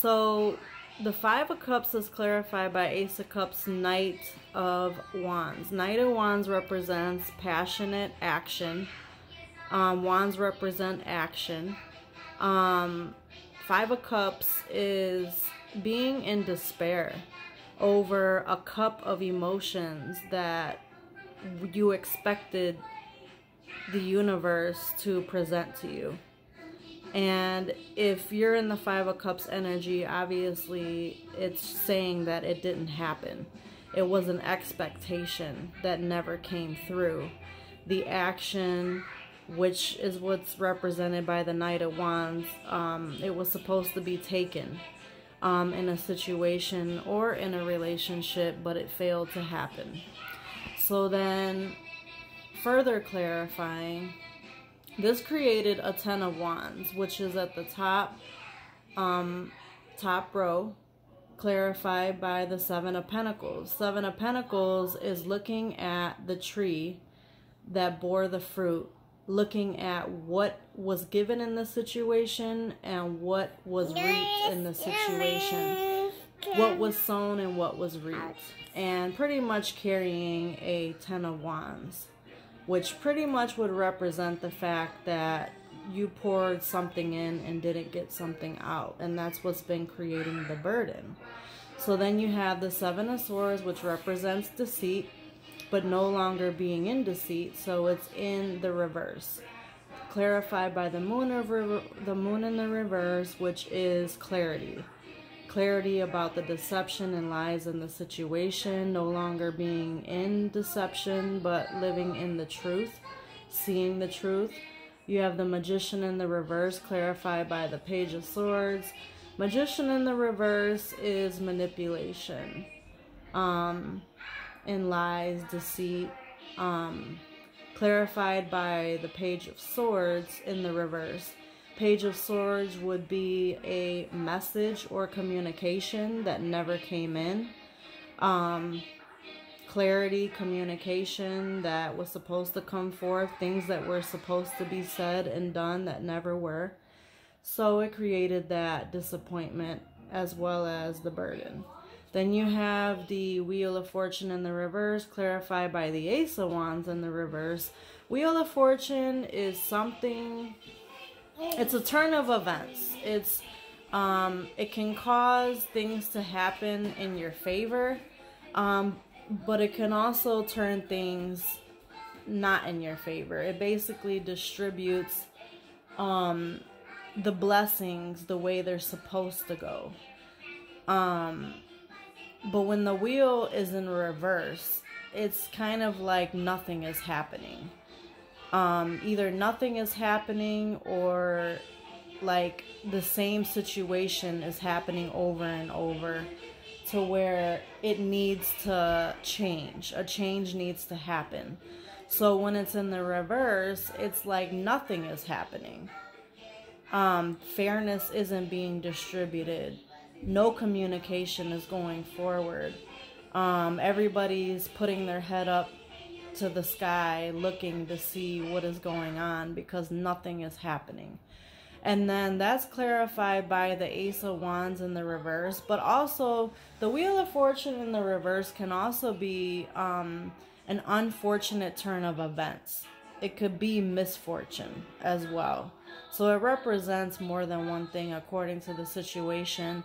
So the Five of Cups is clarified by Ace of Cups, Knight of Wands. Knight of Wands represents passionate action. Wands represent action. Five of Cups is being in despair over a cup of emotions that you expected the universe to present to you. And if you're in the Five of Cups energy, obviously it's saying that it didn't happen. It was an expectation that never came through. The action, which is what's represented by the Knight of Wands, it was supposed to be taken in a situation or in a relationship, but it failed to happen. So then, further clarifying, this created a Ten of Wands, which is at the top row, clarified by the Seven of Pentacles. Seven of Pentacles is looking at the tree that bore the fruit, looking at what was given in the situation and what was reaped in the situation, what was sown and what was reaped, and pretty much carrying a Ten of Wands, which pretty much would represent the fact that you poured something in and didn't get something out, and that's what's been creating the burden. So then you have the Seven of Swords, which represents deceit, but no longer being in deceit, so it's in the reverse, clarified by the moon in the reverse, which is clarity. Clarity about the deception and lies in the situation, no longer being in deception, but living in the truth, seeing the truth. You have the Magician in the reverse, clarified by the Page of Swords. Magician in the reverse is manipulation, and lies, deceit, clarified by the Page of Swords in the reverse. Page of Swords would be a message or communication that never came in. Clarity, communication that was supposed to come forth, things that were supposed to be said and done that never were. So it created that disappointment as well as the burden. Then you have the Wheel of Fortune in the reverse, clarified by the Ace of Wands in the reverse. Wheel of Fortune is something... it's a turn of events. It's it can cause things to happen in your favor, but it can also turn things not in your favor. It basically distributes the blessings the way they're supposed to go. But when the wheel is in reverse, it's kind of like nothing is happening. Either nothing is happening or like the same situation is happening over and over to where it needs to change. A change needs to happen. So when it's in the reverse, it's like nothing is happening. Fairness isn't being distributed. No communication is going forward. Everybody's putting their head up to the sky looking to see what is going on because nothing is happening. And then that's clarified by the Ace of Wands in the reverse, but also the Wheel of Fortune in the reverse can also be an unfortunate turn of events. It could be misfortune as well. So it represents more than one thing according to the situation.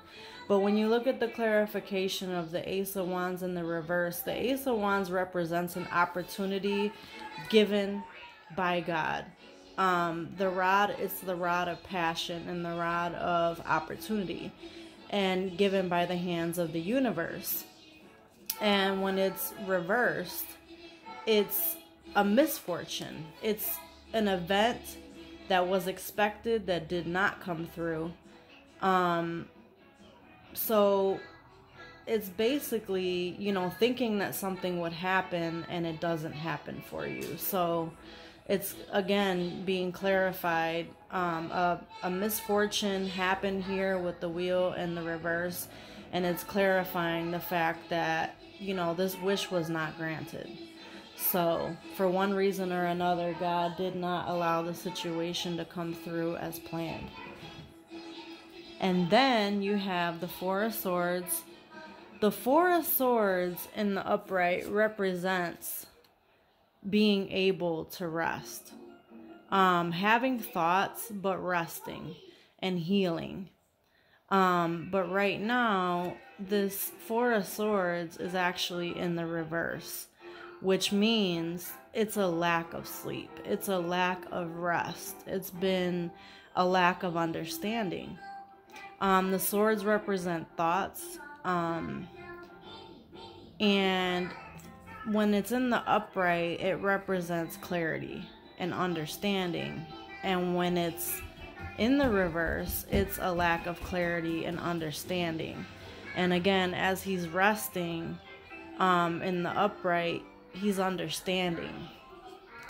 But when you look at the clarification of the Ace of Wands in the reverse, the Ace of Wands represents an opportunity given by God. The rod is the rod of passion and the rod of opportunity, and given by the hands of the universe. And when it's reversed, it's a misfortune. It's an event that was expected that did not come through. So it's basically, you know, thinking that something would happen and it doesn't happen for you. So it's again being clarified. A misfortune happened here with the wheel and the reverse, and it's clarifying the fact that, you know, this wish was not granted. So for one reason or another, God did not allow the situation to come through as planned. And then you have the Four of Swords. The Four of Swords in the upright represents being able to rest. Having thoughts, but resting and healing. But right now, this Four of Swords is actually in the reverse, which means it's a lack of sleep. It's a lack of rest. It's been a lack of understanding. The swords represent thoughts. And when it's in the upright, it represents clarity and understanding. And when it's in the reverse, it's a lack of clarity and understanding. And again, as he's resting in the upright, he's understanding.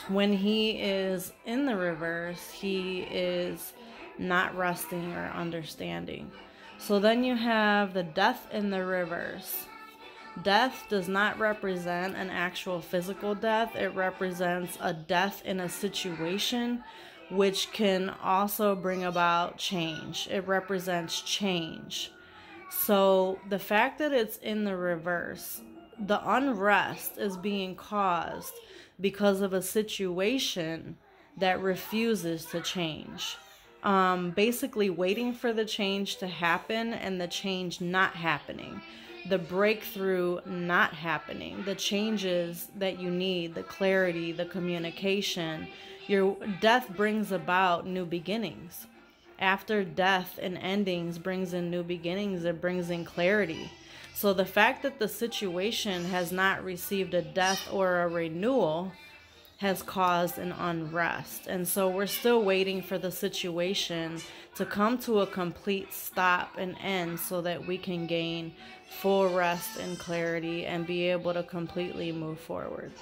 When he is in the reverse, he is not resting or understanding. So then you have the Death in the reverse. Death does not represent an actual physical death. It represents a death in a situation, which can also bring about change. It represents change. So the fact that it's in the reverse, the unrest is being caused because of a situation that refuses to change. Basically waiting for the change to happen and the change not happening. The breakthrough not happening. The changes that you need, the clarity, the communication. Your death brings about new beginnings. After death and endings brings in new beginnings, it brings in clarity. So the fact that the situation has not received a death or a renewal has caused an unrest. And so we're still waiting for the situation to come to a complete stop and end so that we can gain full rest and clarity and be able to completely move forward.